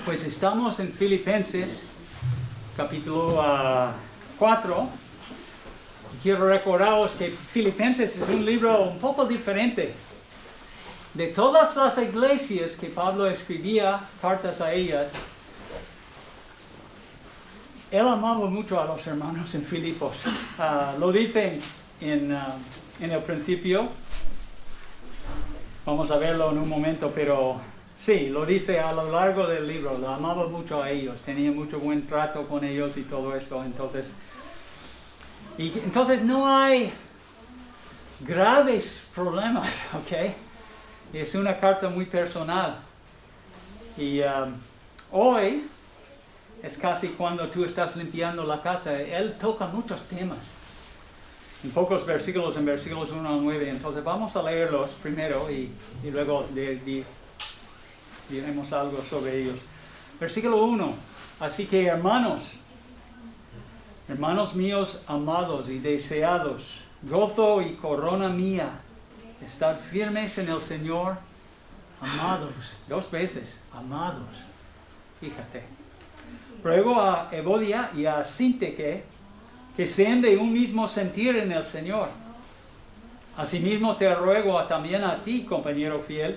Pues estamos en Filipenses, capítulo 4. Quiero recordaros que Filipenses es un libro un poco diferente. De todas las iglesias que Pablo escribía cartas a ellas, él amaba mucho a los hermanos en Filipos. Lo dice en el principio. Vamos a verlo en un momento, pero sí, lo dice a lo largo del libro. Lo amaba mucho a ellos, tenía mucho buen trato con ellos y todo esto. Entonces no hay graves problemas, ¿ok? Es una carta muy personal. Y hoy es casi cuando tú estás limpiando la casa. Él toca muchos temas. En pocos versículos, en versículos 1 al 9. Entonces vamos a leerlos primero y luego diremos algo sobre ellos. Versículo 1. Así que hermanos míos amados y deseados, gozo y corona mía, estad firmes en el Señor, amados. 2 veces, amados. Fíjate. Ruego a Evodia y a Síntique que sean de un mismo sentir en el Señor. Asimismo te ruego también a ti, compañero fiel,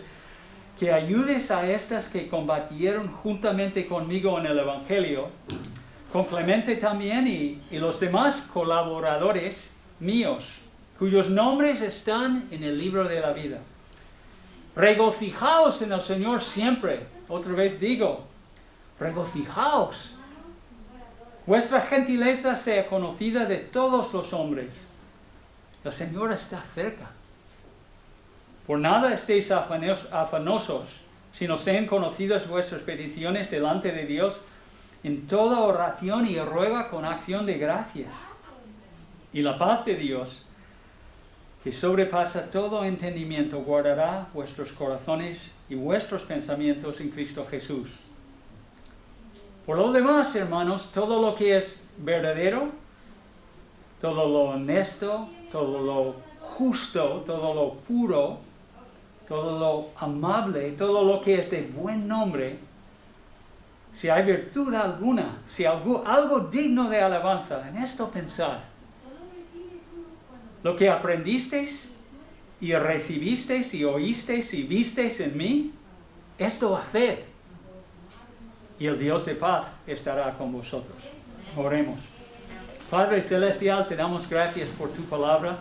que ayudes a estas que combatieron juntamente conmigo en el Evangelio, con Clemente también y los demás colaboradores míos, cuyos nombres están en el libro de la vida. Regocijaos en el Señor siempre. Otra vez digo, regocijaos. Vuestra gentileza sea conocida de todos los hombres. El Señor está cerca. Por nada estéis afanosos, sino sean conocidas vuestras peticiones delante de Dios en toda oración y ruega con acción de gracias. Y la paz de Dios, que sobrepasa todo entendimiento, guardará vuestros corazones y vuestros pensamientos en Cristo Jesús. Por lo demás, hermanos, todo lo que es verdadero, todo lo honesto, todo lo justo, todo lo puro, todo lo amable, todo lo que es de buen nombre, si hay virtud alguna, si algo digno de alabanza, en esto pensad. Lo que aprendisteis y recibisteis y oísteis y visteis en mí, esto haced. Y el Dios de paz estará con vosotros. Oremos. Padre Celestial, te damos gracias por tu palabra,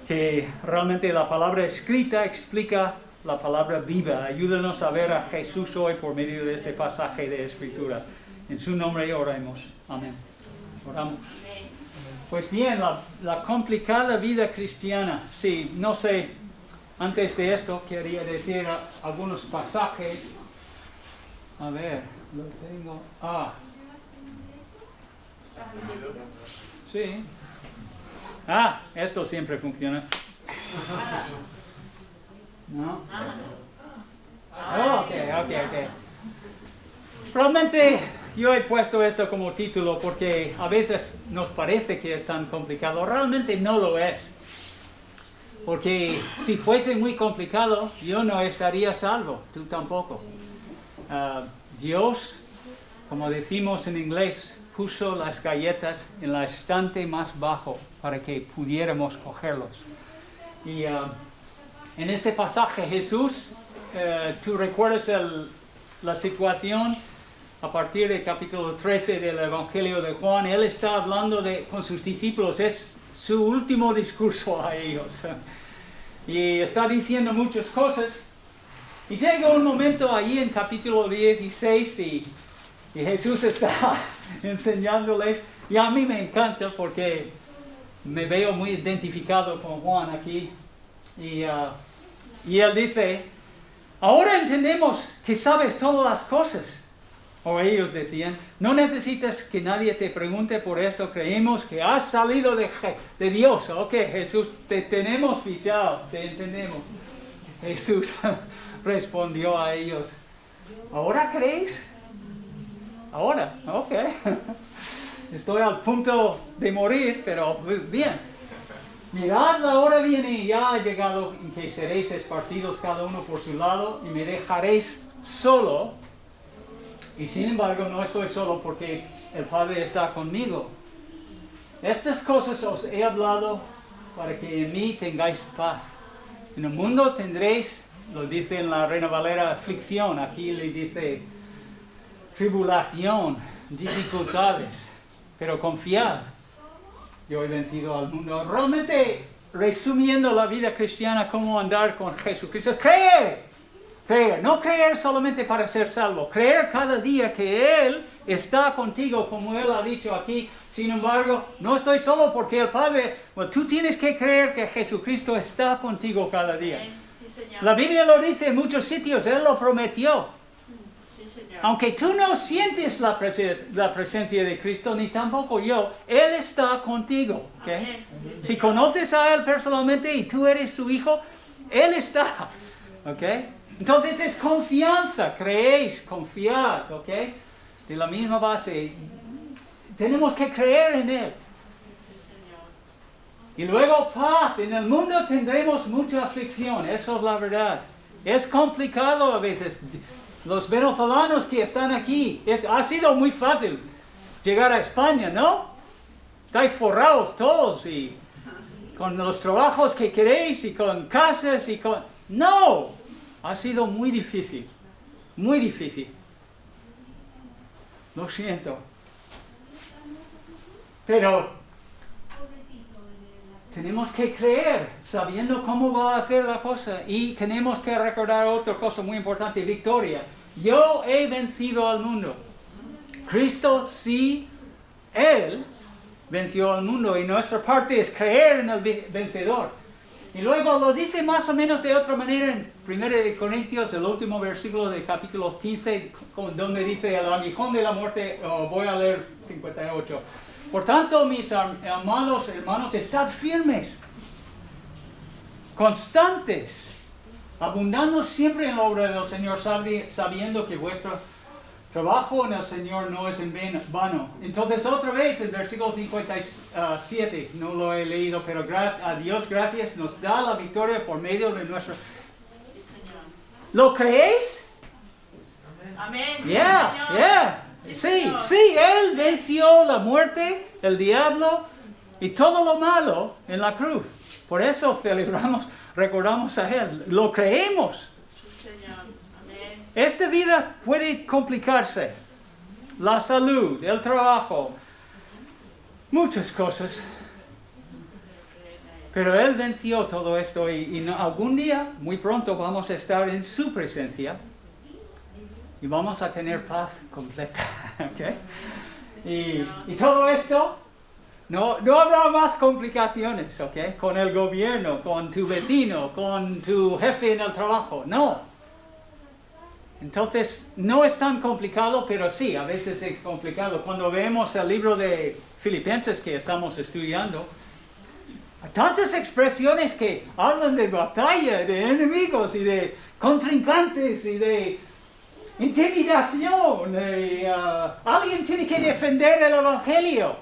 que realmente la palabra escrita explica la palabra viva. Ayúdanos a ver a Jesús hoy por medio de este pasaje de Escritura. En su nombre oremos. Amén. Oramos. Pues bien, la complicada vida cristiana. Sí, no sé, antes de esto quería decir algunos pasajes. A ver, lo tengo. Sí. Esto siempre funciona. ¿No? Ok. Realmente yo he puesto esto como título porque a veces nos parece que es tan complicado. Realmente no lo es. Porque si fuese muy complicado, yo no estaría salvo, tú tampoco. Dios, como decimos en inglés, puso las galletas en el estante más bajo para que pudiéramos cogerlos. Y en este pasaje Jesús, tú recuerdas la situación a partir del capítulo 13 del Evangelio de Juan. Él está hablando con sus discípulos, es su último discurso a ellos. Y está diciendo muchas cosas. Y llega un momento ahí en capítulo 16 y Jesús está enseñándoles. Y a mí me encanta porque me veo muy identificado con Juan aquí. Y él dice, ahora entendemos que sabes todas las cosas. O ellos decían, no necesitas que nadie te pregunte por esto, creemos que has salido de Dios. Ok, Jesús, te tenemos fichado, te entendemos. Jesús respondió a ellos, ¿ahora creéis? Ahora, ok. Estoy al punto de morir, pero bien. Mirad, la hora viene y ya ha llegado en que seréis esparcidos cada uno por su lado y me dejaréis solo. Y sin embargo, no estoy solo porque el Padre está conmigo. Estas cosas os he hablado para que en mí tengáis paz. En el mundo tendréis, lo dice en la Reina Valera, aflicción. Aquí le dice tribulación, dificultades. Pero confiad, yo he vencido al mundo. Realmente, resumiendo la vida cristiana, cómo andar con Jesucristo, es creer. Creer, no creer solamente para ser salvo, creer cada día que Él está contigo, como Él ha dicho aquí. Sin embargo, no estoy solo porque el Padre, bueno, tú tienes que creer que Jesucristo está contigo cada día. Sí, Señor. La Biblia lo dice en muchos sitios, Él lo prometió. Sí, Señor. Aunque tú no sientes la presencia de Cristo, ni tampoco yo, Él está contigo. ¿Okay? Amén. Sí, Si Señor. conoces a Él personalmente y tú eres su hijo, Él está. ¿Okay? Entonces es confianza, creéis, confiad, ¿ok? De la misma base, tenemos que creer en Él. Sí, Señor. Y luego paz, en el mundo tendremos mucha aflicción, eso es la verdad. Es complicado a veces. Los venezolanos que están aquí, ha sido muy fácil llegar a España, ¿no? Estáis forrados todos y con los trabajos que queréis y con casas y con... ¡No! Ha sido muy difícil, muy difícil. Lo siento. Pero tenemos que creer, sabiendo cómo va a hacer la cosa. Y tenemos que recordar otra cosa muy importante, victoria. Yo he vencido al mundo. Cristo sí, Él venció al mundo. Y nuestra parte es creer en el vencedor. Y luego lo dice más o menos de otra manera en 1 Corintios, el último versículo del capítulo 15, donde dice, el aguijón de la muerte, voy a leer 58. Por tanto, mis amados hermanos, estad firmes, constantes, abundando siempre en la obra del Señor, sabiendo que vuestro trabajo en el Señor no es en vano. Entonces otra vez el versículo 57, no lo he leído, pero a Dios gracias, nos da la victoria por medio de nuestro... Sí, Señor. ¿Lo creéis? Amén. Yeah, Sí, Señor. yeah. Sí, Sí, Señor. sí, Él venció la muerte, el diablo y todo lo malo en la cruz. Por eso celebramos, recordamos a Él. Lo creemos. Sí, Señor. Amén. Esta vida puede complicarse. La salud, el trabajo, muchas cosas. Pero Él venció todo esto y algún día, muy pronto, vamos a estar en su presencia y vamos a tener paz completa. ¿Okay? Y todo esto, no habrá más complicaciones, ¿okay? Con el gobierno, con tu vecino, con tu jefe en el trabajo. No. Entonces, no es tan complicado, pero sí, a veces es complicado. Cuando vemos el libro de Filipenses que estamos estudiando, hay tantas expresiones que hablan de batalla, de enemigos y de contrincantes y de intimidación. Alguien tiene que defender el Evangelio.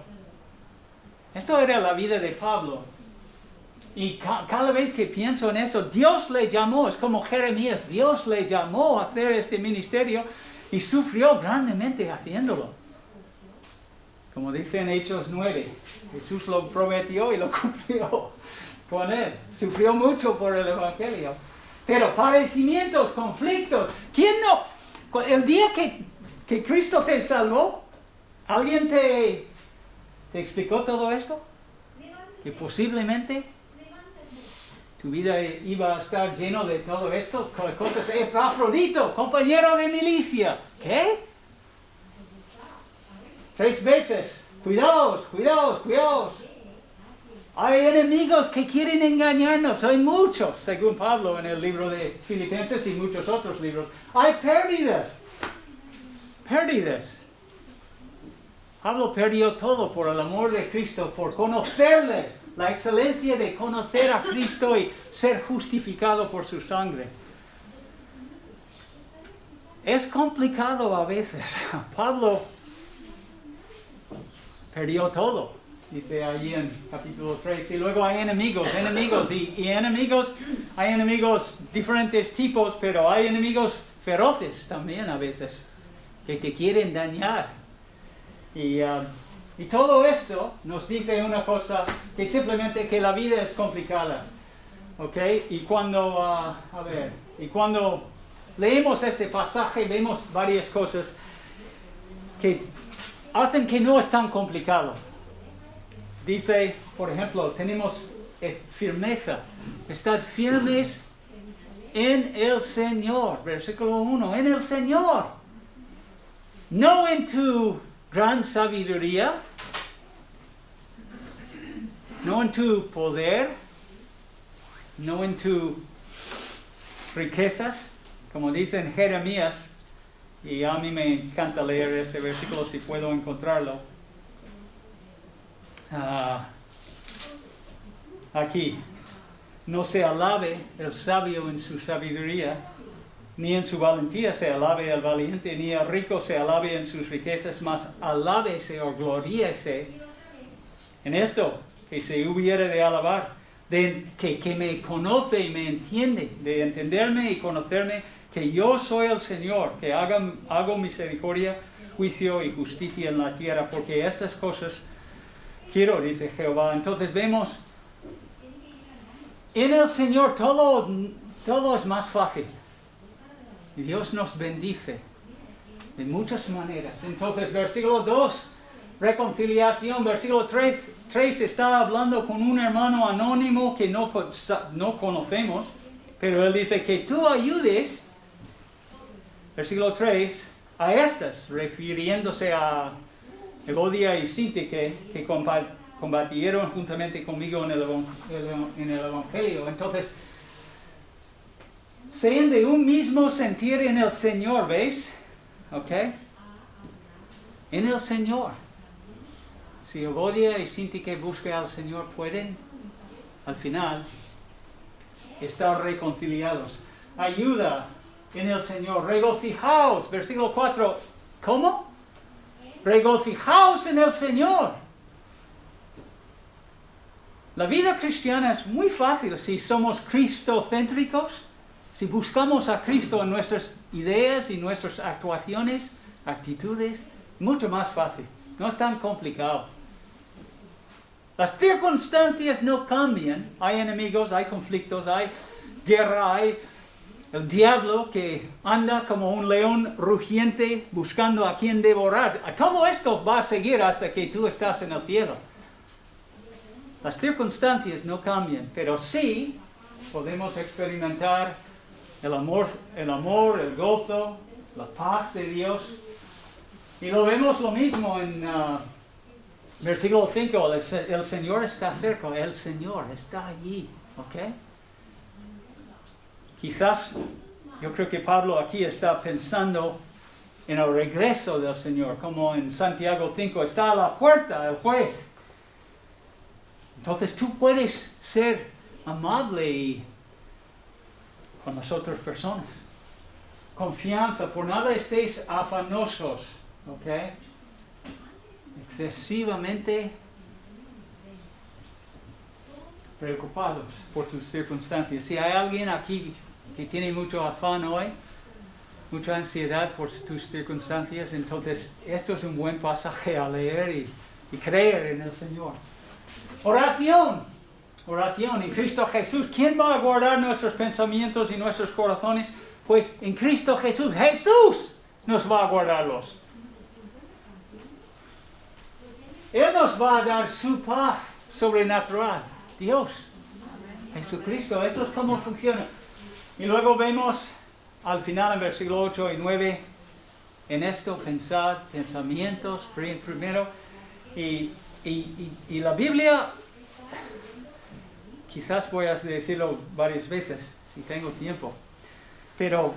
Esto era la vida de Pablo. Y cada vez que pienso en eso, Dios le llamó, es como Jeremías, Dios le llamó a hacer este ministerio y sufrió grandemente haciéndolo. Como dice en Hechos 9, Jesús lo prometió y lo cumplió con él. Sufrió mucho por el Evangelio. Pero padecimientos, conflictos, ¿quién no? El día que Cristo te salvó, ¿alguien te explicó todo esto? Que posiblemente tu vida iba a estar lleno de todo esto, cosas. Epafrodito, compañero de milicia. ¿Qué? 3 veces. Cuidaos. Hay enemigos que quieren engañarnos. Hay muchos, según Pablo en el libro de Filipenses y muchos otros libros. Hay pérdidas. Pablo perdió todo por el amor de Cristo, por conocerle, la excelencia de conocer a Cristo y ser justificado por su sangre. Es complicado a veces. Pablo perdió todo, dice allí en capítulo 3. Y luego hay enemigos y enemigos, hay enemigos diferentes tipos, pero hay enemigos feroces también a veces. que te quieren dañar. Y todo esto nos dice una cosa, que simplemente que la vida es complicada. ¿Ok? Y cuando leemos este pasaje vemos varias cosas que hacen que no es tan complicado. Dice, por ejemplo, tenemos firmeza. Estad firmes en el Señor. Versículo 1. En el Señor. No en tu gran sabiduría. No en tu poder. No en tus riquezas. Como dice en Jeremías. Y a mí me encanta leer este versículo si puedo encontrarlo. Aquí. No se alabe el sabio en su sabiduría, ni en su valentía se alabe el valiente, ni el rico se alabe en sus riquezas, mas alábese o gloríese en esto, que se hubiere de alabar, que me conoce y me entiende, de entenderme y conocerme, que yo soy el Señor, que hago misericordia, juicio y justicia en la tierra, porque estas cosas quiero, dice Jehová. Entonces vemos, en el Señor todo es más fácil. Y Dios nos bendice de muchas maneras. Entonces, versículo 2, reconciliación. Versículo 3 está hablando con un hermano anónimo que no conocemos, pero él dice que tú ayudes, versículo 3, a estas, refiriéndose a Evodia y Síntique, que combatieron juntamente conmigo en el Evangelio. Entonces, sean de un mismo sentir en el Señor, ¿veis? ¿Ok? En el Señor. Si Evodia y Síntique buscan al Señor, pueden, al final, estar reconciliados. Ayuda en el Señor. Regocijaos, versículo 4. ¿Cómo? Regocijaos en el Señor. La vida cristiana es muy fácil si somos cristocéntricos, si buscamos a Cristo en nuestras ideas y nuestras actuaciones, actitudes, mucho más fácil, no es tan complicado. Las circunstancias no cambian, hay enemigos, hay conflictos, hay guerra, hay el diablo que anda como un león rugiente buscando a quien devorar. Todo esto va a seguir hasta que tú estás en el cielo. Las circunstancias no cambian, pero sí podemos experimentar el amor, el gozo, la paz de Dios. Y lo vemos lo mismo en versículo 5, el Señor está cerca, el Señor está allí, ¿ok? Quizás, yo creo que Pablo aquí está pensando en el regreso del Señor, como en Santiago 5, está a la puerta el juez. Entonces tú puedes ser amable con las otras personas. Confianza, por nada estéis afanosos, ¿ok? Excesivamente preocupados por tus circunstancias. Si hay alguien aquí que tiene mucho afán hoy, mucha ansiedad por tus circunstancias, entonces esto es un buen pasaje a leer y creer en el Señor. Oración en Cristo Jesús. ¿Quién va a guardar nuestros pensamientos y nuestros corazones? Pues en Cristo Jesús. Jesús nos va a guardarlos. Él nos va a dar su paz sobrenatural. Dios, Jesucristo, eso es cómo funciona. Y luego vemos al final en versículo 8 y 9, en esto pensad pensamientos primero. Y la Biblia, quizás voy a decirlo varias veces, si tengo tiempo, pero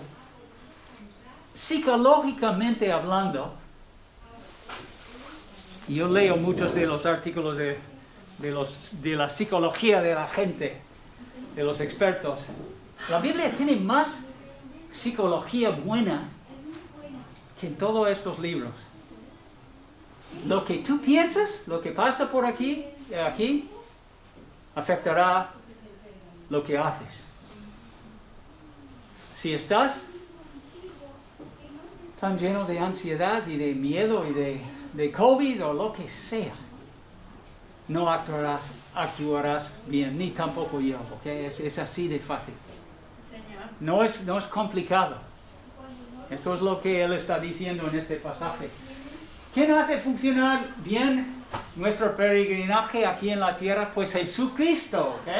psicológicamente hablando, yo leo muchos de los artículos de la psicología de la gente, de los expertos. La Biblia tiene más psicología buena que en todos estos libros. Lo que tú piensas, lo que pasa por aquí, afectará lo que haces. Si estás tan lleno de ansiedad y de miedo y de COVID o lo que sea, no actuarás bien, ni tampoco yo, ¿ok? Es así de fácil. Señor. No es complicado. Esto es lo que Él está diciendo en este pasaje. ¿Quién hace funcionar bien nuestro peregrinaje aquí en la tierra? Pues Jesucristo, ¿ok?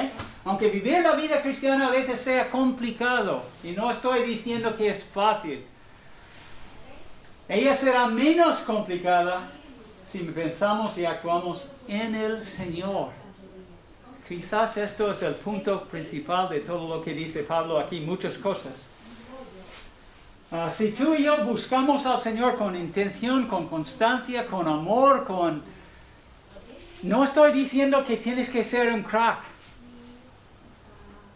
Aunque vivir la vida cristiana a veces sea complicado, y no estoy diciendo que es fácil, ella será menos complicada si pensamos y actuamos en el Señor. Quizás esto es el punto principal de todo lo que dice Pablo aquí, muchas cosas. Si tú y yo buscamos al Señor con intención, con constancia, con amor, no estoy diciendo que tienes que ser un crack,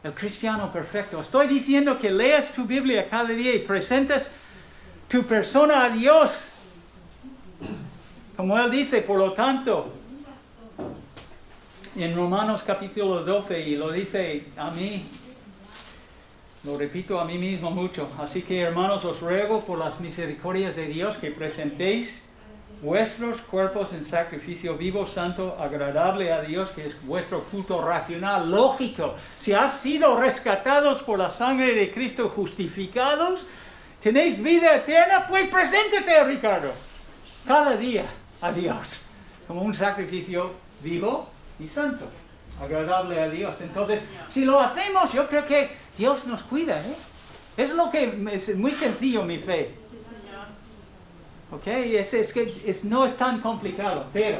el cristiano perfecto. Estoy diciendo que leas tu Biblia cada día y presentes tu persona a Dios. Como Él dice, por lo tanto, en Romanos capítulo 12, y lo dice a mí, lo repito a mí mismo mucho. Así que, hermanos, os ruego por las misericordias de Dios que presentéis vuestros cuerpos en sacrificio vivo, santo, agradable a Dios, que es vuestro culto racional, lógico. Si has sido rescatados por la sangre de Cristo, justificados, tenéis vida eterna, pues preséntate, Ricardo, cada día a Dios, como un sacrificio vivo y santo, agradable a Dios. Entonces, si lo hacemos, yo creo que Dios nos cuida, ¿eh? Es muy sencillo mi fe. Sí, Señor. ¿Ok? No es tan complicado, pero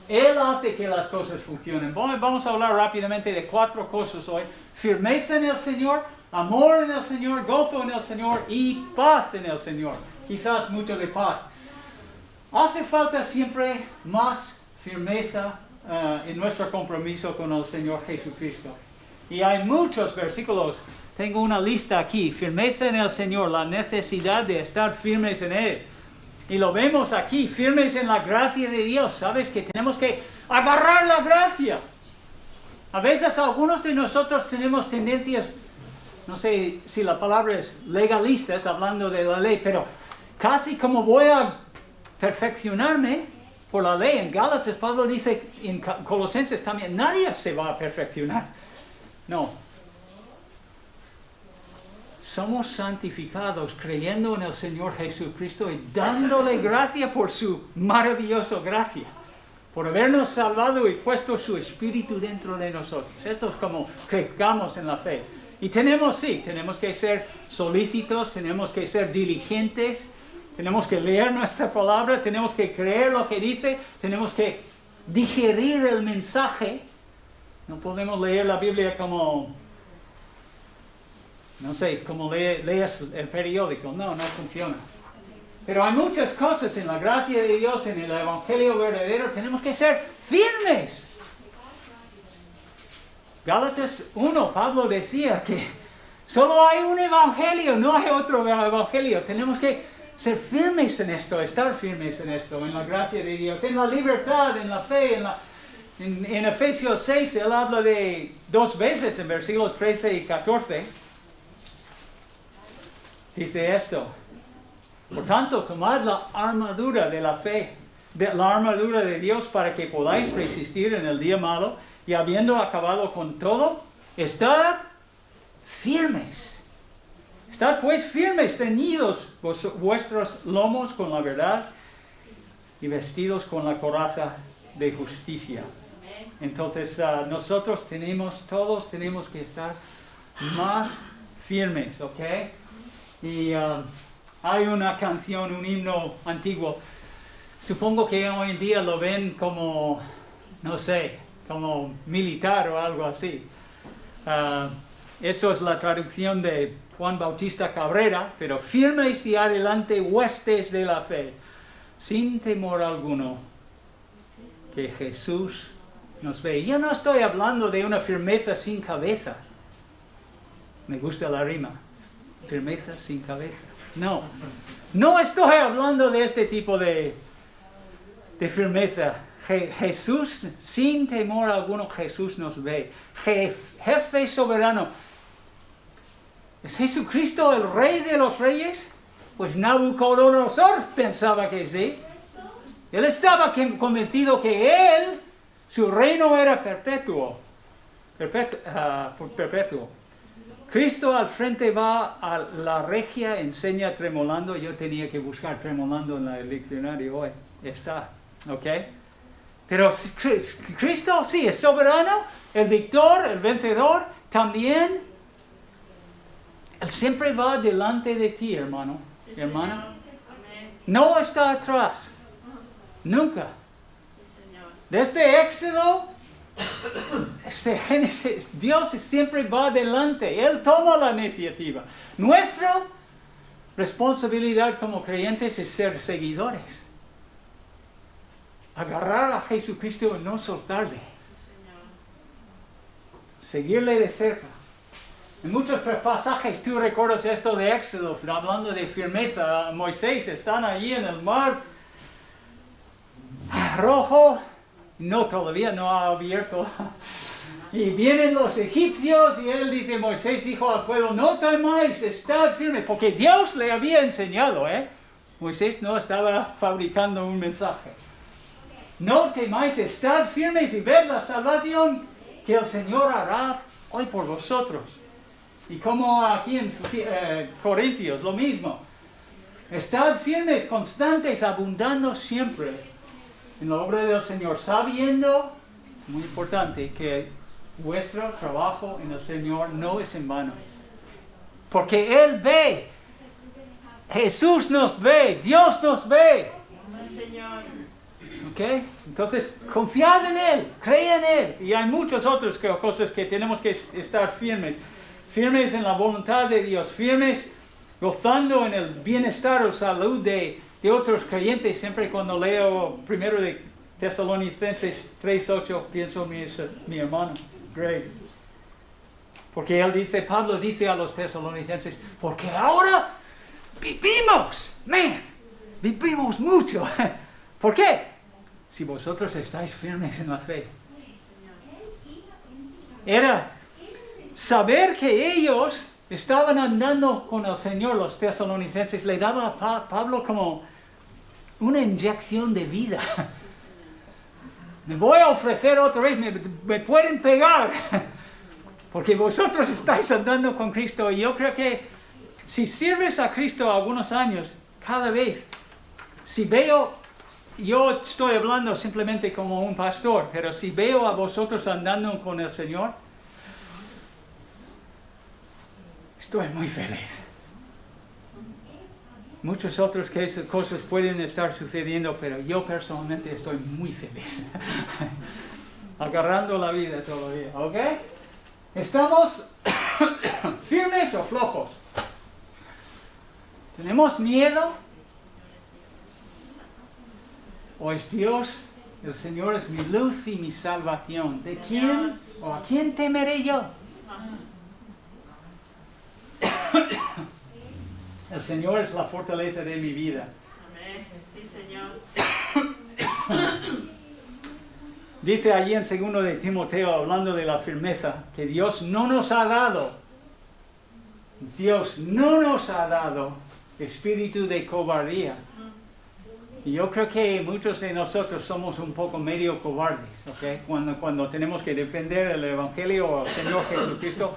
Él hace que las cosas funcionen. Vamos a hablar rápidamente de 4 cosas hoy. Firmeza en el Señor, amor en el Señor, gozo en el Señor y paz en el Señor. Quizás mucho de paz. Hace falta siempre más firmeza en nuestro compromiso con el Señor Jesucristo. Y hay muchos versículos, tengo una lista aquí, firmeza en el Señor, la necesidad de estar firmes en Él. Y lo vemos aquí, firmes en la gracia de Dios, ¿sabes? Que tenemos que agarrar la gracia. A veces algunos de nosotros tenemos tendencias, no sé si la palabra es legalistas, hablando de la ley, pero casi como voy a perfeccionarme por la ley. En Gálatas, Pablo dice, en Colosenses también, nadie se va a perfeccionar. No. Somos santificados creyendo en el Señor Jesucristo y dándole gracia por su maravillosa gracia, por habernos salvado y puesto su Espíritu dentro de nosotros. Esto es como crezcamos en la fe. Y tenemos que ser solícitos, tenemos que ser diligentes, tenemos que leer nuestra palabra, tenemos que creer lo que dice, tenemos que digerir el mensaje. No podemos leer la Biblia como, no sé, como lees el periódico. No funciona. Pero hay muchas cosas en la gracia de Dios, en el Evangelio verdadero. Tenemos que ser firmes. Gálatas 1, Pablo decía que solo hay un Evangelio, no hay otro Evangelio. Tenemos que ser firmes en esto, estar firmes en esto, en la gracia de Dios, en la libertad, en la fe, en Efesios 6, él habla de 2 veces en versículos 13 y 14. Dice esto: por tanto, tomad la armadura de la fe, la armadura de Dios, para que podáis resistir en el día malo, y habiendo acabado con todo, estad firmes. Estad pues firmes, ceñidos vuestros lomos con la verdad, y vestidos con la coraza de justicia. Entonces nosotros todos tenemos que estar más firmes, ¿ok? Y hay una canción, un himno antiguo, supongo que hoy en día lo ven como, no sé, como militar o algo así. Eso es la traducción de Juan Bautista Cabrera, pero firmes y adelante, huestes de la fe, sin temor alguno, que Jesús nos ve. Yo no estoy hablando de una firmeza sin cabeza. Me gusta la rima. Firmeza sin cabeza. No estoy hablando de este tipo de firmeza. Jesús, sin temor alguno, Jesús nos ve. Jefe soberano. ¿Es Jesucristo el Rey de los Reyes? Pues Nabucodonosor pensaba que sí. Él estaba convencido que él, su reino era perpetuo. Perpetuo. Cristo al frente va a la regia, enseña tremolando. Yo tenía que buscar tremolando en el diccionario hoy. Está, ¿ok? Pero Cristo sí es soberano, el victor, el vencedor, también. Él siempre va delante de ti, hermano, Sí, hermana. Señor. Amén. No está atrás. Nunca. Sí, Señor. Desde Éxodo, Génesis, Dios siempre va delante. Él toma la iniciativa. Nuestra responsabilidad como creyentes es ser seguidores. Agarrar a Jesucristo y no soltarle. Sí, Señor. Seguirle de cerca. En muchos pasajes tú recuerdas esto de Éxodo, hablando de firmeza. Moisés están allí en el mar rojo, no, todavía no ha abierto. Y vienen los egipcios y él dice, Moisés dijo al pueblo, no temáis, estad firmes, porque Dios le había enseñado, Moisés no estaba fabricando un mensaje. No temáis, estad firmes y ved la salvación que el Señor hará hoy por vosotros. Y como aquí en Corintios, lo mismo. Estad firmes, constantes, abundando siempre en la obra del Señor, sabiendo, muy importante, que vuestro trabajo en el Señor no es en vano. Porque Él ve, Jesús nos ve, Dios nos ve. Amén, Señor. ¿Ok? Entonces, confiad en Él, creed en Él. Y hay muchas otras cosas que tenemos que estar firmes. Firmes en la voluntad de Dios, firmes gozando en el bienestar o salud de otros creyentes. Siempre cuando leo primero de Tesalonicenses 3:8, pienso mi hermano Greg. Porque él dice, Pablo dice a los tesalonicenses, porque ahora vivimos mucho. ¿Por qué? Si vosotros estáis firmes en la fe. Era saber que ellos estaban andando con el Señor, los tesalonicenses, le daba a Pablo como una inyección de vida. Me voy a ofrecer otra vez, me pueden pegar, porque vosotros estáis andando con Cristo. Y yo creo que si sirves a Cristo algunos años, cada vez, si veo, yo estoy hablando simplemente como un pastor, pero si veo a vosotros andando con el Señor, estoy muy feliz. Muchas otras cosas pueden estar sucediendo, pero yo personalmente estoy muy feliz. Agarrando la vida todavía, ¿ok? ¿Estamos firmes o flojos? ¿Tenemos miedo? ¿O es Dios? El Señor es mi luz y mi salvación. ¿De quién o a quién temeré yo? El Señor es la fortaleza de mi vida. Amén. Sí, Señor. Dice allí en 2 de Timoteo, hablando de la firmeza, que Dios no nos ha dado espíritu de cobardía. Y yo creo que muchos de nosotros somos un poco medio cobardes, ¿ok? Cuando tenemos que defender el Evangelio o al Señor Jesucristo,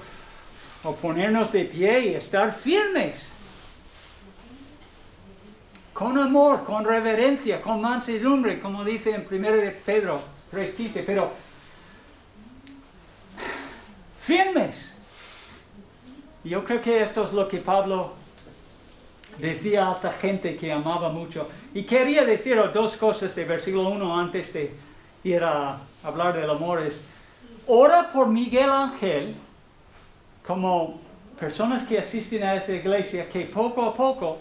o ponernos de pie y estar firmes. Con amor, con reverencia, con mansedumbre, como dice en 1 de Pedro 3:15, pero firmes. Yo creo que esto es lo que Pablo decía a esta gente que amaba mucho. Y quería decir dos cosas de versículo 1 antes de ir a hablar del amor. Es, ora por Miguel Ángel, como personas que asisten a esa iglesia, que poco a poco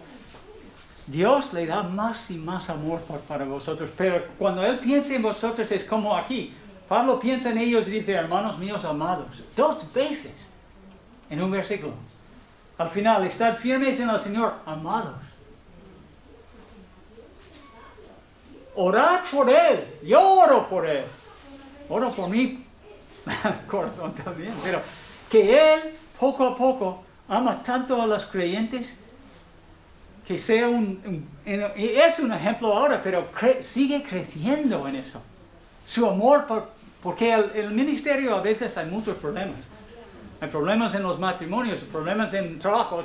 Dios le da más y más amor para vosotros. Pero cuando Él piensa en vosotros es como aquí. Pablo piensa en ellos y dice, hermanos míos amados, 2 veces en un versículo. Al final, estad firmes en el Señor, amados. Orad por Él. Yo oro por Él. Oro por mi corazón también. Pero que Él, poco a poco, ama tanto a los creyentes que sea es un ejemplo ahora, pero sigue creciendo en eso. Su amor, porque el ministerio a veces hay muchos problemas. Hay problemas en los matrimonios, problemas en el trabajo,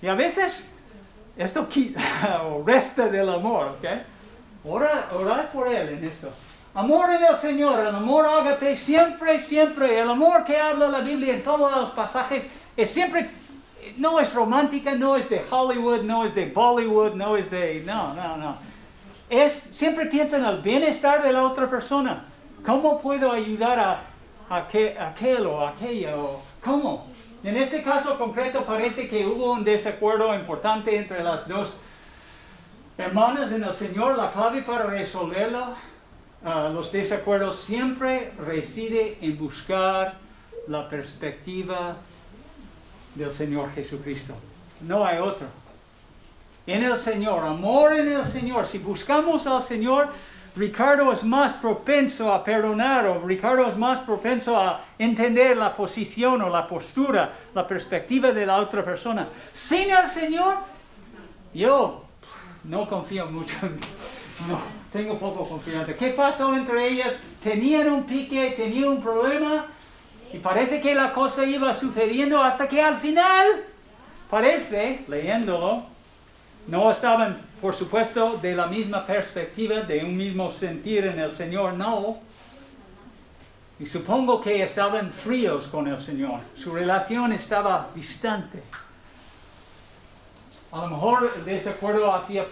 y a veces esto quita o resta del amor, ¿ok? Orad por él en eso. Amor en el Señor, el amor ágape, siempre, siempre. El amor que habla la Biblia en todos los pasajes es siempre, no es romántica, no es de Hollywood, no es de Bollywood, no es de, no. Siempre piensa en el bienestar de la otra persona. ¿Cómo puedo ayudar a aquel o aquella? O ¿cómo? En este caso concreto parece que hubo un desacuerdo importante entre las dos hermanas en el Señor. La clave para resolverlo, los desacuerdos siempre reside en buscar la perspectiva del Señor Jesucristo. No hay otro. En el Señor, amor en el Señor. Si buscamos al Señor, Ricardo es más propenso a perdonar, o Ricardo es más propenso a entender la posición o la postura, la perspectiva de la otra persona. Sin el Señor, yo no confío mucho. No, tengo poco confianza. ¿Qué pasó entre ellas? Tenían un pique, tenían un problema, y parece que la cosa iba sucediendo hasta que al final, parece, leyéndolo, no estaban, por supuesto, de la misma perspectiva, de un mismo sentir en el Señor, no. Y supongo que estaban fríos con el Señor. Su relación estaba distante. A lo mejor el desacuerdo hacía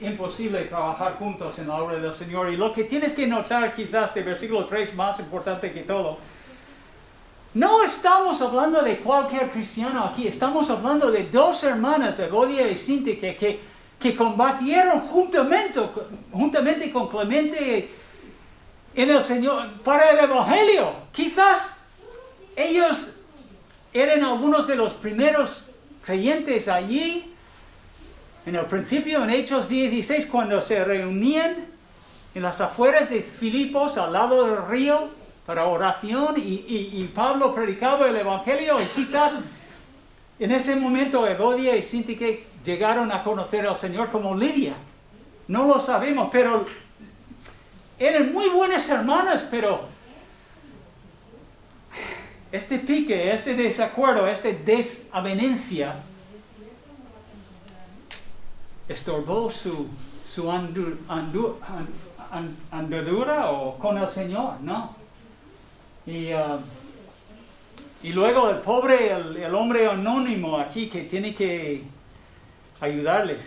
imposible trabajar juntos en la obra del Señor. Y lo que tienes que notar quizás de versículo 3, más importante que todo, no estamos hablando de cualquier cristiano aquí, estamos hablando de dos hermanas, Evodia y Síntique, que combatieron juntamente con Clemente en el Señor para el Evangelio. Quizás ellos eran algunos de los primeros creyentes allí, en el principio, en Hechos 16, cuando se reunían en las afueras de Filipos, al lado del río, para oración, y Pablo predicaba el Evangelio, y quizás en ese momento Evodia y Síntique llegaron a conocer al Señor como Lidia. No lo sabemos, pero eran muy buenas hermanas, pero este pique, este desacuerdo, esta desavenencia estorbó su andadura o con el Señor, ¿no? Y luego el pobre, el hombre anónimo aquí que tiene que ayudarles.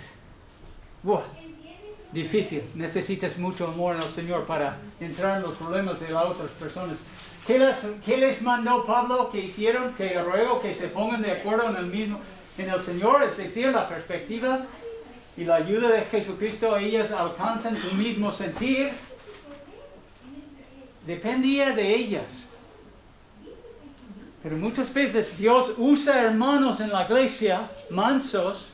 Difícil. Necesitas mucho amor en el Señor para entrar en los problemas de las otras personas. ¿Qué les mandó Pablo que hicieron? Que ruego que se pongan de acuerdo en el Señor, es decir, la perspectiva y la ayuda de Jesucristo. Ellas alcanzan un mismo sentir. Dependía de ellas. Pero muchas veces Dios usa hermanos en la iglesia, mansos,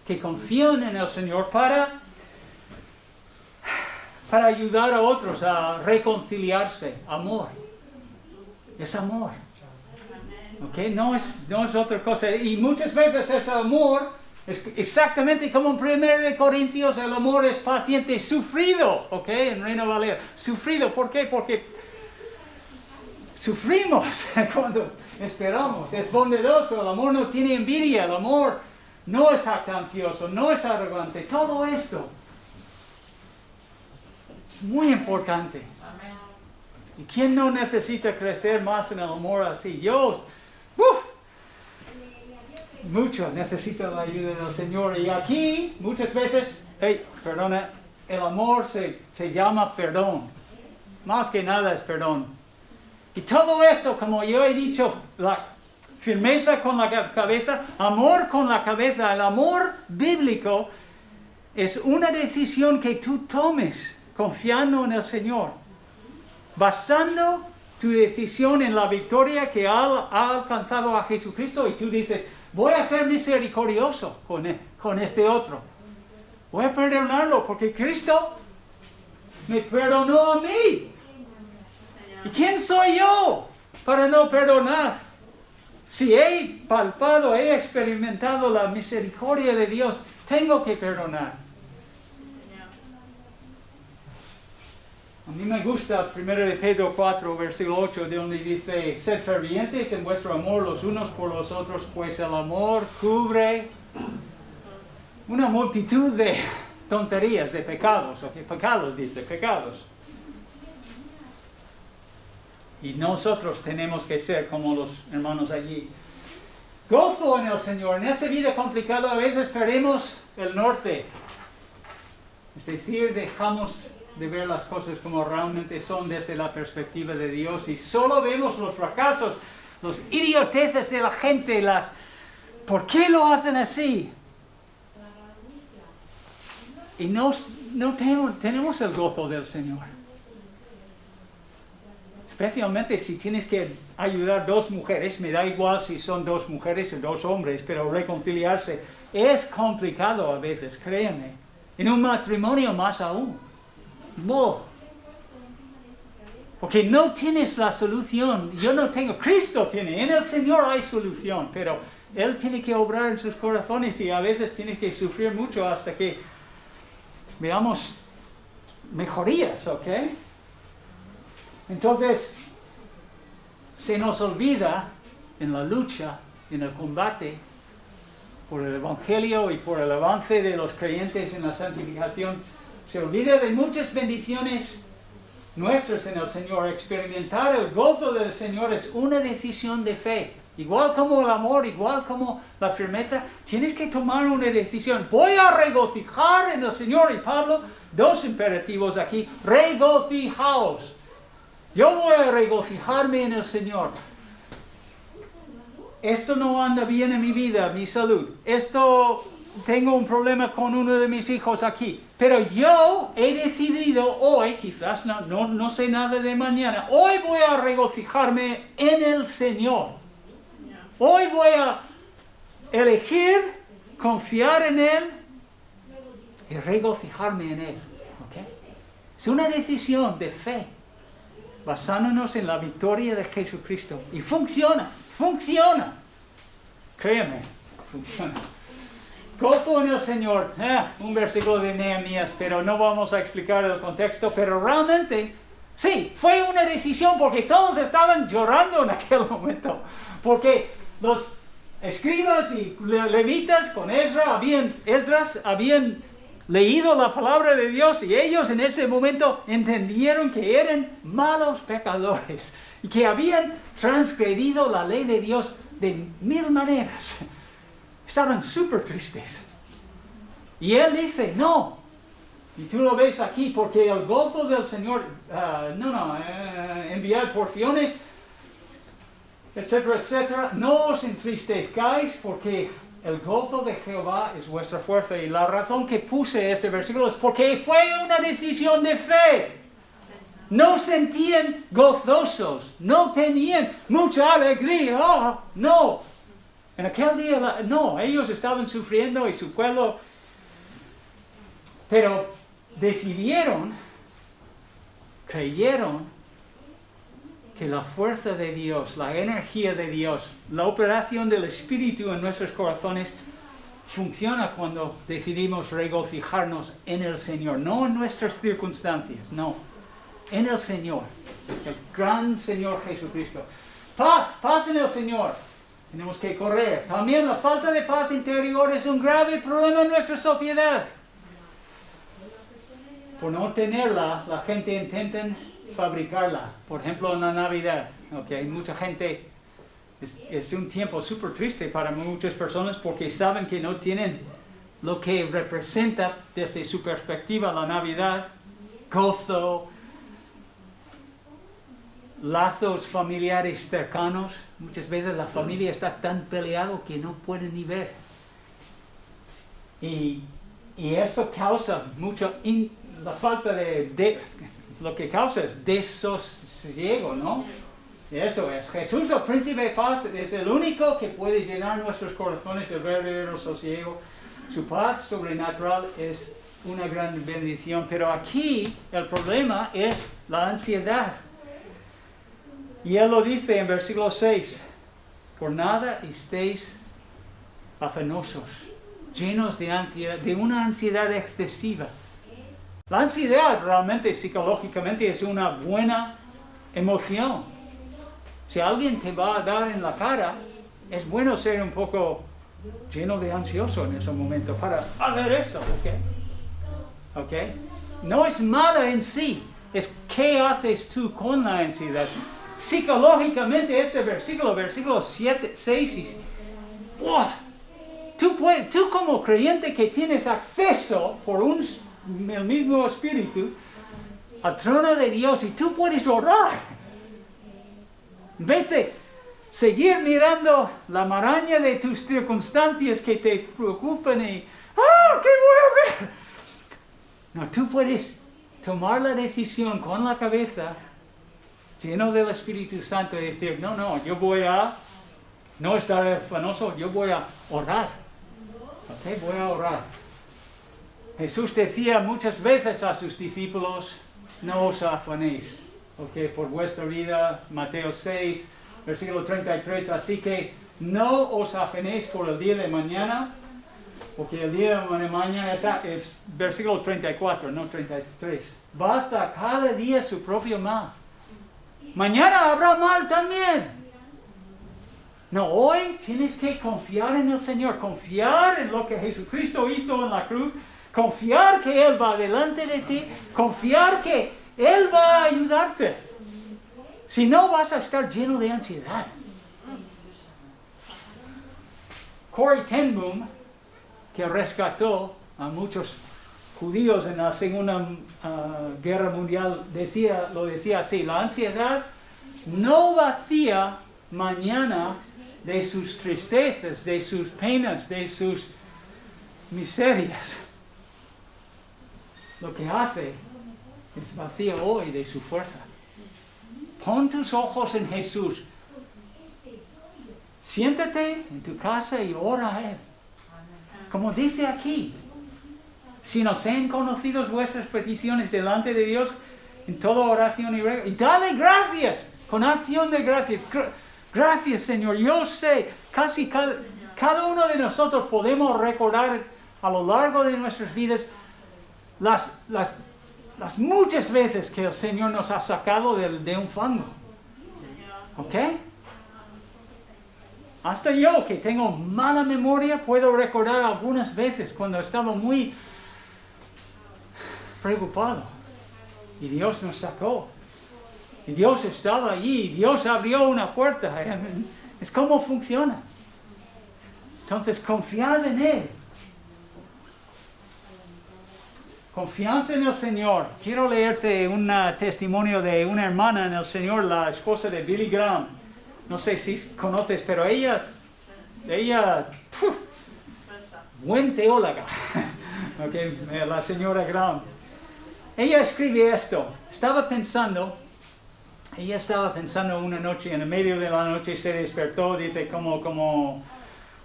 que confían en el Señor para ayudar a otros a reconciliarse. Amor. Es amor. ¿Ok? No es otra cosa. Y muchas veces ese amor es exactamente como en 1 Corintios, el amor es paciente, sufrido. ¿Ok? En Reina Valera. Sufrido. ¿Por qué? Porque sufrimos cuando esperamos. Es bondadoso. El amor no tiene envidia. El amor no es jactancioso. No es arrogante. Todo esto es muy importante. ¿Y quién no necesita crecer más en el amor así? Yo, mucho necesito la ayuda del Señor. Y aquí, muchas veces, el amor se llama perdón. Más que nada es perdón. Y todo esto, como yo he dicho, la firmeza con la cabeza, amor con la cabeza, el amor bíblico es una decisión que tú tomes confiando en el Señor, basando tu decisión en la victoria que ha alcanzado a Jesucristo, y tú dices, voy a ser misericordioso con este otro. Voy a perdonarlo porque Cristo me perdonó a mí. ¿Y quién soy yo para no perdonar? Si he palpado, he experimentado la misericordia de Dios, tengo que perdonar. Señor. A mí me gusta 1 de Pedro 4, versículo 8, de donde dice, sed fervientes en vuestro amor los unos por los otros, pues el amor cubre una multitud de tonterías, de pecados, pecados dice, pecados. Y nosotros tenemos que ser como los hermanos allí. Gozo en el Señor. En esta vida complicada a veces perdemos el norte. Es decir, dejamos de ver las cosas como realmente son desde la perspectiva de Dios y solo vemos los fracasos, los idioteces de la gente, ¿por qué lo hacen así? Y no tenemos el gozo del Señor. Especialmente si tienes que ayudar dos mujeres, me da igual si son dos mujeres o dos hombres, pero reconciliarse es complicado a veces, créanme. En un matrimonio más aún. No. Porque no tienes la solución. Yo no tengo, Cristo tiene, en el Señor hay solución, pero Él tiene que obrar en sus corazones y a veces tiene que sufrir mucho hasta que veamos mejorías, ¿ok? Entonces, se nos olvida en la lucha, en el combate, por el Evangelio y por el avance de los creyentes en la santificación, se olvida de muchas bendiciones nuestras en el Señor. Experimentar el gozo del Señor es una decisión de fe. Igual como el amor, igual como la firmeza, tienes que tomar una decisión. Voy a regocijar en el Señor. Y Pablo, dos imperativos aquí, regocijaos. Yo voy a regocijarme en el Señor. Esto no anda bien en mi vida, mi salud. Tengo un problema con uno de mis hijos aquí. Pero yo he decidido hoy, quizás no sé nada de mañana, hoy voy a regocijarme en el Señor. Hoy voy a elegir confiar en Él y regocijarme en Él. ¿Okay? Es una decisión de fe, basándonos en la victoria de Jesucristo. Y funciona. Créeme, funciona. Gozo en el Señor. Un versículo de Nehemías, pero no vamos a explicar el contexto. Pero realmente, sí, fue una decisión porque todos estaban llorando en aquel momento. Porque los escribas y levitas con Esdras habían leído la palabra de Dios y ellos en ese momento entendieron que eran malos pecadores y que habían transgredido la ley de Dios de 1000 maneras. Estaban súper tristes. Y él dice, no. Y tú lo ves aquí, porque el gozo del Señor, enviar porciones, etcétera, etcétera. No os entristezcáis, porque el gozo de Jehová es vuestra fuerza. Y la razón que puse este versículo es porque fue una decisión de fe. No sentían gozosos, no tenían mucha alegría, no. En aquel día, no, ellos estaban sufriendo y su pueblo, pero creyeron que la fuerza de Dios, la energía de Dios, la operación del Espíritu en nuestros corazones funciona cuando decidimos regocijarnos en el Señor, no en nuestras circunstancias, no, en el Señor, el gran Señor Jesucristo. Paz en el Señor. Tenemos que correr. También la falta de paz interior es un grave problema en nuestra sociedad. Por no tenerla, la gente intenta fabricarla. Por ejemplo, en la Navidad. Okay, mucha gente, es un tiempo súper triste para muchas personas porque saben que no tienen lo que representa desde su perspectiva la Navidad. Gozo, lazos familiares cercanos. Muchas veces la familia está tan peleada que no pueden ni ver. Y eso causa la falta lo que causa es desasosiego, ¿no? Eso es. Jesús, el príncipe de paz, es el único que puede llenar nuestros corazones de verdadero sosiego. Su paz sobrenatural es una gran bendición. Pero aquí el problema es la ansiedad. Y él lo dice en versículo 6, por nada estéis afanosos, llenos de ansiedad, de una ansiedad excesiva. La ansiedad realmente psicológicamente es una buena emoción. Si alguien te va a dar en la cara, es bueno ser un poco lleno de ansioso en ese momento para hacer eso, ¿ok? No es mala en sí, es qué haces tú con la ansiedad. Psicológicamente este versículo 7, 6, tú como creyente que tienes acceso por el mismo Espíritu al trono de Dios y tú puedes orar. Vete, seguir mirando la maraña de tus circunstancias que te preocupan y ¿qué voy a ver? No, tú puedes tomar la decisión con la cabeza lleno del Espíritu Santo y decir, no, yo voy a no estar afanoso, yo voy a orar. ¿Ok? Voy a orar. Jesús decía muchas veces a sus discípulos, no os afanéis, ¿ok? Por vuestra vida, Mateo 6, versículo 33, así que no os afanéis por el día de mañana, porque el día de mañana es versículo 34, no 33. Basta cada día su propio mal. Mañana habrá mal también. No, hoy tienes que confiar en el Señor, confiar en lo que Jesucristo hizo en la cruz, confiar que Él va delante de ti, confiar que Él va a ayudarte. Si no, vas a estar lleno de ansiedad. Corrie ten Boom, que rescató a muchos judíos en la Segunda Guerra Mundial, lo decía así: la ansiedad no vacía mañana de sus tristezas, de sus penas, de sus miserias. Lo que hace es vacía hoy de su fuerza. Pon tus ojos en Jesús. Siéntate en tu casa y ora a Él. Como dice aquí, si no sean conocidas vuestras peticiones delante de Dios en toda oración y dale gracias, con acción de gracias. Gracias, Señor. Yo sé, casi cada uno de nosotros podemos recordar a lo largo de nuestras vidas las muchas veces que el Señor nos ha sacado de un fango. ¿Ok? Hasta yo, que tengo mala memoria, puedo recordar algunas veces cuando estaba muy preocupado. Y Dios nos sacó. Y Dios estaba allí. Dios abrió una puerta. Es como funciona. Entonces, confiad en Él. Confianza en el Señor. Quiero leerte un testimonio de una hermana en el Señor, la esposa de Billy Graham. No sé si conoces, pero ella buen teóloga. Okay, la señora Graham. Ella escribe esto. Ella estaba pensando una noche, en el medio de la noche se despertó, dice, como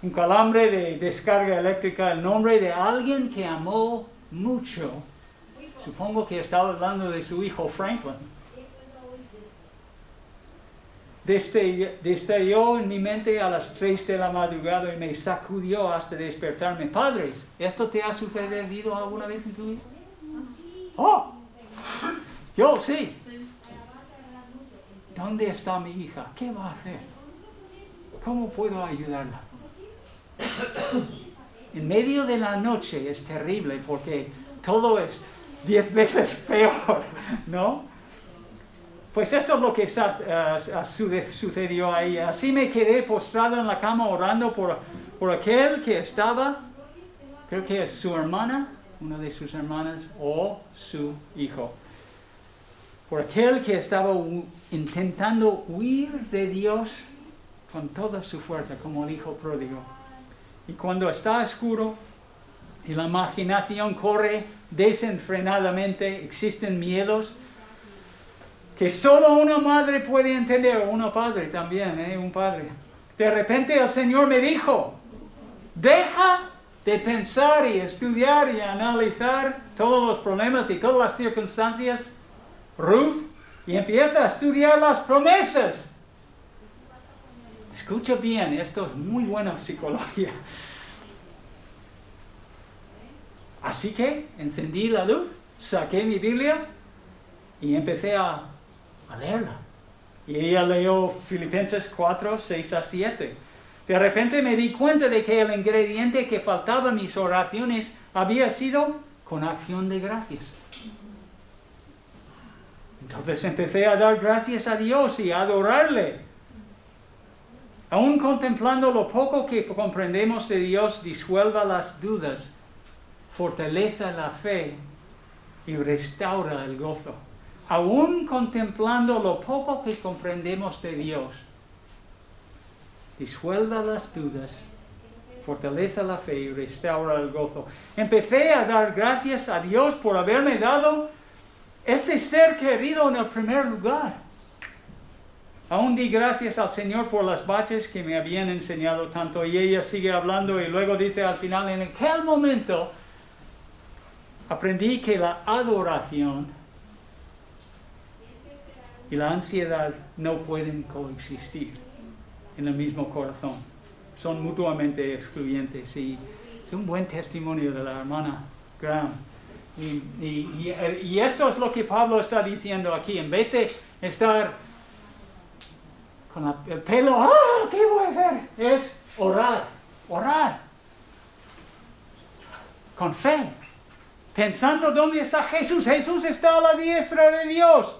un calambre de descarga eléctrica, el nombre de alguien que amó mucho. Supongo que estaba hablando de su hijo Franklin. Destalló en mi mente a las 3 de la madrugada y me sacudió hasta despertarme. Padres, ¿esto te ha sucedido alguna vez en tu vida? ¡Oh! Yo sí. ¿Dónde está mi hija? ¿Qué va a hacer? ¿Cómo puedo ayudarla? En medio de la noche es terrible porque todo es 10 veces peor, ¿no? Pues esto es lo que sucedió ahí. Así me quedé postrado en la cama orando por aquel que estaba, creo que es su hermana, una de sus hermanas, o su hijo. Por aquel que estaba intentando huir de Dios con toda su fuerza, como el hijo pródigo. Y cuando está oscuro y la imaginación corre desenfrenadamente, existen miedos que solo una madre puede entender, o un padre también, un padre. De repente el Señor me dijo, deja de pensar y estudiar y analizar todos los problemas y todas las circunstancias, Ruth, y empieza a estudiar las promesas. Escucha bien, esto es muy buena psicología. Así que encendí la luz, saqué mi Biblia y empecé a leerla. Y ella leyó Filipenses 4, 6 a 7. De repente me di cuenta de que el ingrediente que faltaba en mis oraciones había sido con acción de gracias. Entonces empecé a dar gracias a Dios y a adorarle. Aún contemplando lo poco que comprendemos de Dios, disuelva las dudas, fortaleza la fe y restaura el gozo. Aún contemplando lo poco que comprendemos de Dios, disuelva las dudas, fortaleza la fe y restaura el gozo. Empecé a dar gracias a Dios por haberme dado este ser querido en el primer lugar. Aún di gracias al Señor por las baches que me habían enseñado tanto. Y ella sigue hablando y luego dice al final, en aquel momento aprendí que la adoración y la ansiedad no pueden coexistir en el mismo corazón. Son mutuamente excluyentes. Y es un buen testimonio de la hermana Graham. Y esto es lo que Pablo está diciendo aquí. En vez de estar con el pelo, ¿qué voy a hacer? Es orar. Con fe. Pensando dónde está Jesús. Jesús está a la diestra de Dios.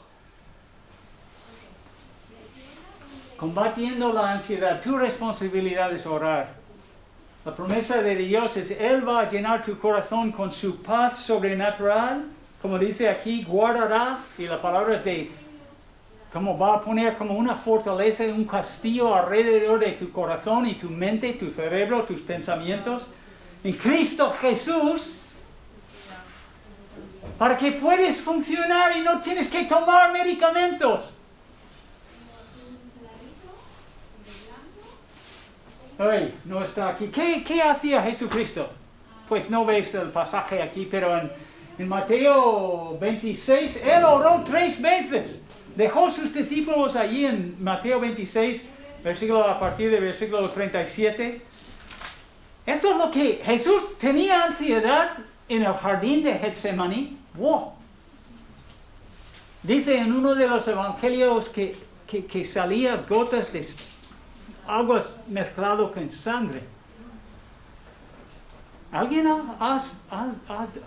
Combatiendo la ansiedad. Tu responsabilidad es orar. La promesa de Dios es, Él va a llenar tu corazón con su paz sobrenatural. Como dice aquí, guardará. Y la palabra es de, como va a poner como una fortaleza, un castillo alrededor de tu corazón y tu mente, tu cerebro, tus pensamientos. En Cristo Jesús. Para que puedas funcionar y no tienes que tomar medicamentos. Ay, no está aquí. ¿Qué hacía Jesucristo? Pues no ves el pasaje aquí, pero en Mateo 26, Él oró 3 veces. Dejó sus discípulos allí en Mateo 26, a partir del versículo 37. Esto es lo que Jesús tenía ansiedad en el jardín de Getsemaní. ¡Wow! Dice en uno de los evangelios que salía gotas de aguas mezclado con sangre.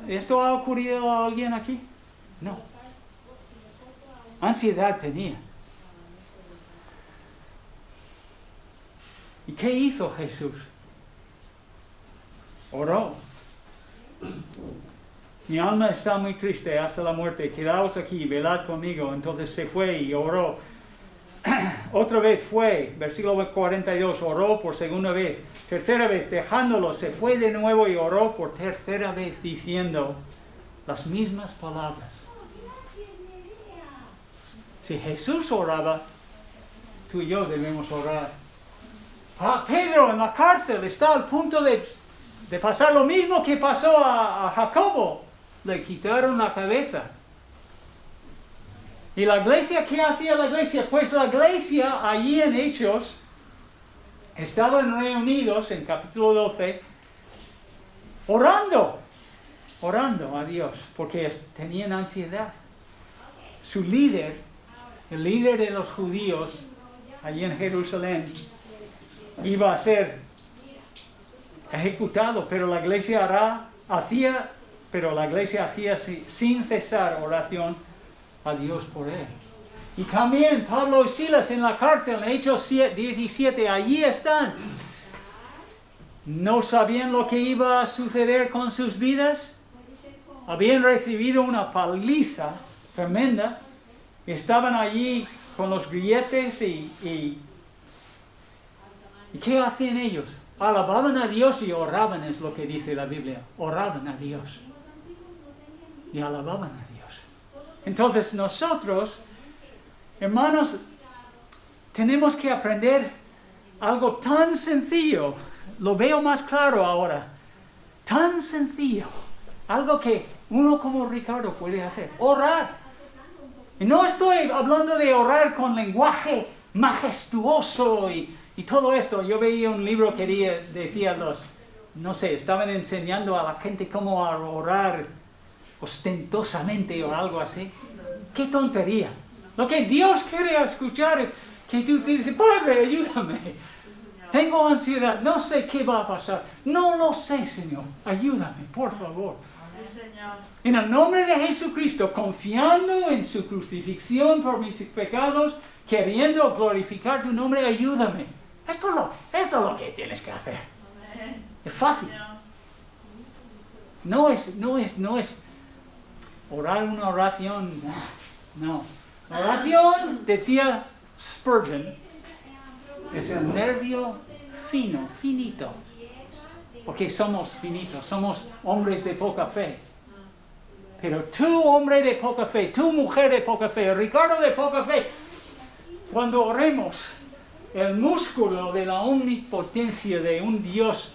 ¿Esto ha ocurrido a alguien aquí? No. Ansiedad tenía. ¿Y qué hizo Jesús? Oró. Mi alma está muy triste hasta la muerte. Quedaos aquí, velad conmigo. Entonces se fue y oró. Otra vez fue, versículo 42, oró por segunda vez. Tercera vez, dejándolo, se fue de nuevo y oró por tercera vez, diciendo las mismas palabras. Si Jesús oraba, tú y yo debemos orar. Pedro en la cárcel está al punto de pasar lo mismo que pasó a Jacobo. Le quitaron la cabeza. ¿Y la iglesia? ¿Qué hacía la iglesia? Pues la iglesia allí en Hechos estaban reunidos en capítulo 12 orando a Dios porque tenían ansiedad. Su líder, el líder de los judíos allí en Jerusalén, iba a ser ejecutado, pero la iglesia hacía sin cesar oración a Dios por él. Y también Pablo y Silas en la cárcel, en Hechos 17, allí están. No sabían lo que iba a suceder con sus vidas. Habían recibido una paliza tremenda. Estaban allí con los grilletes y ¿qué hacían ellos? Alababan a Dios y oraban, es lo que dice la Biblia. Oraban a Dios y alababan a Dios. Entonces nosotros, hermanos, tenemos que aprender algo tan sencillo. Lo veo más claro ahora. Tan sencillo. Algo que uno como Ricardo puede hacer. Orar. Y no estoy hablando de orar con lenguaje majestuoso y Y todo esto, yo veía un libro que decía no sé, estaban enseñando a la gente cómo orar ostentosamente o algo así. ¡Qué tontería! Lo que Dios quiere escuchar es que tú te dices, Padre, ayúdame. Tengo ansiedad, no sé qué va a pasar. No lo sé, Señor. Ayúdame, por favor. Sí, Señor. En el nombre de Jesucristo, confiando en su crucifixión por mis pecados, queriendo glorificar tu nombre, ayúdame. Esto es lo que tienes que hacer. Amén. Es fácil. Señor. No es orar una oración. No. La oración, decía Spurgeon, es el nervio fino, finito. Porque somos finitos, somos hombres de poca fe. Pero tú, hombre de poca fe, tú, mujer de poca fe, Ricardo de poca fe, cuando oremos, el músculo de la omnipotencia de un Dios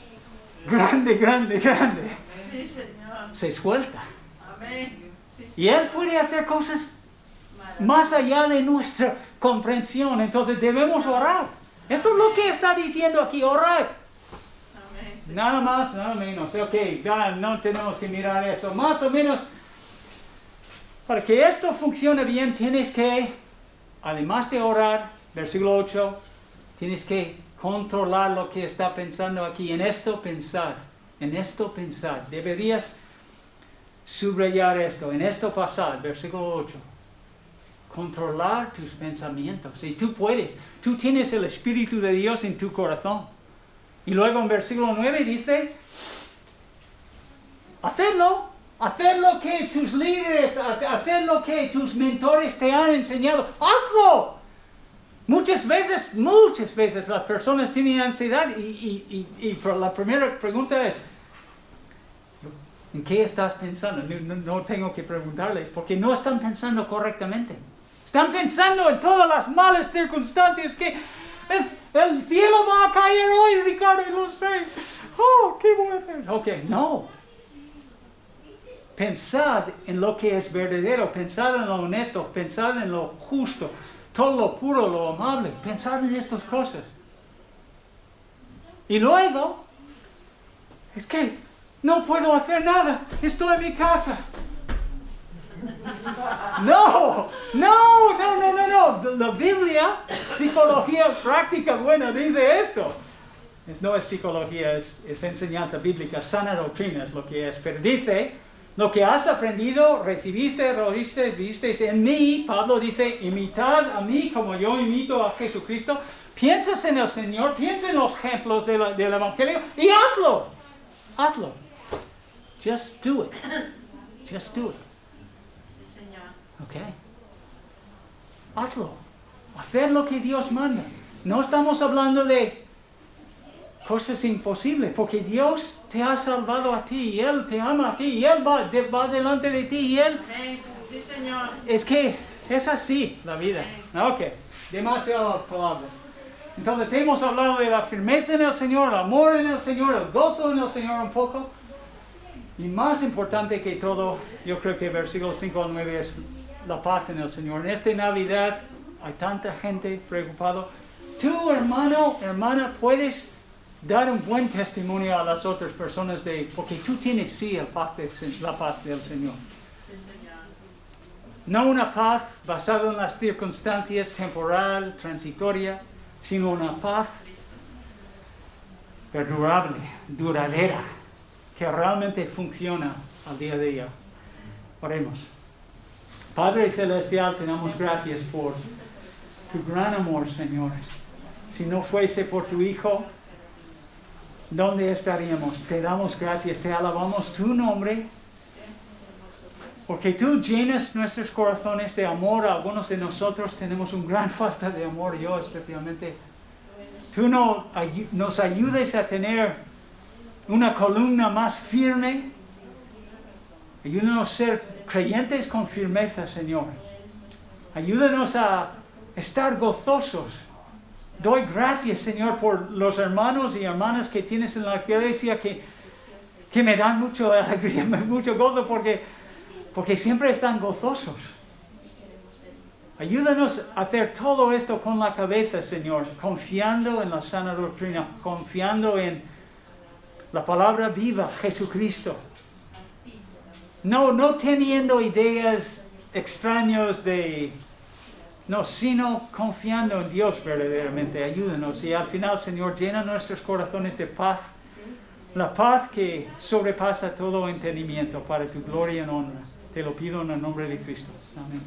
grande, grande, grande, Sí, Señor. se suelta. Amén. Sí, Señor. Y Él puede hacer cosas más allá de nuestra comprensión. Entonces debemos orar. Esto es lo que está diciendo aquí, orar. Amén. Sí. Nada más, nada menos. Ok, ya no tenemos que mirar eso. Más o menos, para que esto funcione bien, tienes que, además de orar, versículo 8, tienes que controlar lo que está pensando aquí. En esto pensar. En esto pensar. Deberías subrayar esto. En esto pasar. Versículo 8. Controlar tus pensamientos. Y tú puedes. Tú tienes el Espíritu de Dios en tu corazón. Y luego en versículo 9 dice, hacerlo. Hacer lo que tus líderes, hacer lo que tus mentores te han enseñado. ¡Hazlo! Muchas veces las personas tienen ansiedad y la primera pregunta es, ¿en qué estás pensando? No tengo que preguntarles, porque no están pensando correctamente. Están pensando en todas las malas circunstancias que el cielo va a caer hoy, Ricardo, y lo sé. Oh, ¿qué voy a hacer? Ok, no. Pensad en lo que es verdadero, pensad en lo honesto, pensad en lo justo, todo lo puro, lo amable. Pensad en estas cosas. Y luego, es que no puedo hacer nada, estoy en mi casa. No. La Biblia, psicología práctica buena, dice esto. No es psicología, es enseñanza bíblica, sana doctrina es lo que es. Pero dice, lo que has aprendido, recibiste, visteis en mí. Pablo dice, imitad a mí como yo imito a Jesucristo. Piensas en el Señor, piensa en los ejemplos del Evangelio y hazlo. Hazlo. Just do it. Just do it. Sí, Señor. Ok. Hazlo. Hacer lo que Dios manda. No estamos hablando de cosas imposibles, porque Dios te ha salvado a ti, y Él te ama a ti, y Él va delante de ti, y Él... Amén. Sí, Señor. Es que es así la vida. Ok, demasiadas palabras. Entonces hemos hablado de la firmeza en el Señor, el amor en el Señor, el gozo en el Señor un poco. Y más importante que todo, yo creo que versículos 5 al 9 es la paz en el Señor. En esta Navidad hay tanta gente preocupada. Tú, hermano, hermana, puedes dar un buen testimonio a las otras personas porque tú tienes sí la paz del Señor. Sí, Señor. No una paz basada en las circunstancias temporal, transitoria, sino una paz perdurable, duradera, que realmente funciona al día a día. Oremos. Padre Celestial, te damos gracias por tu gran amor, Señor. Si no fuese por tu Hijo, ¿dónde estaríamos? Te damos gracias, te alabamos tu nombre, porque tú llenas nuestros corazones de amor. Algunos de nosotros tenemos una gran falta de amor, yo especialmente. Tú nos ayudes a tener una columna más firme. Ayúdanos a ser creyentes con firmeza, Señor. Ayúdanos a estar gozosos. Doy gracias, Señor, por los hermanos y hermanas que tienes en la iglesia que me dan mucha alegría, mucho gozo, porque siempre están gozosos. Ayúdanos a hacer todo esto con la cabeza, Señor, confiando en la sana doctrina, confiando en la palabra viva, Jesucristo. No teniendo ideas extrañas sino confiando en Dios verdaderamente. Ayúdanos y al final, Señor, llena nuestros corazones de paz. La paz que sobrepasa todo entendimiento para tu gloria y honra. Te lo pido en el nombre de Cristo. Amén.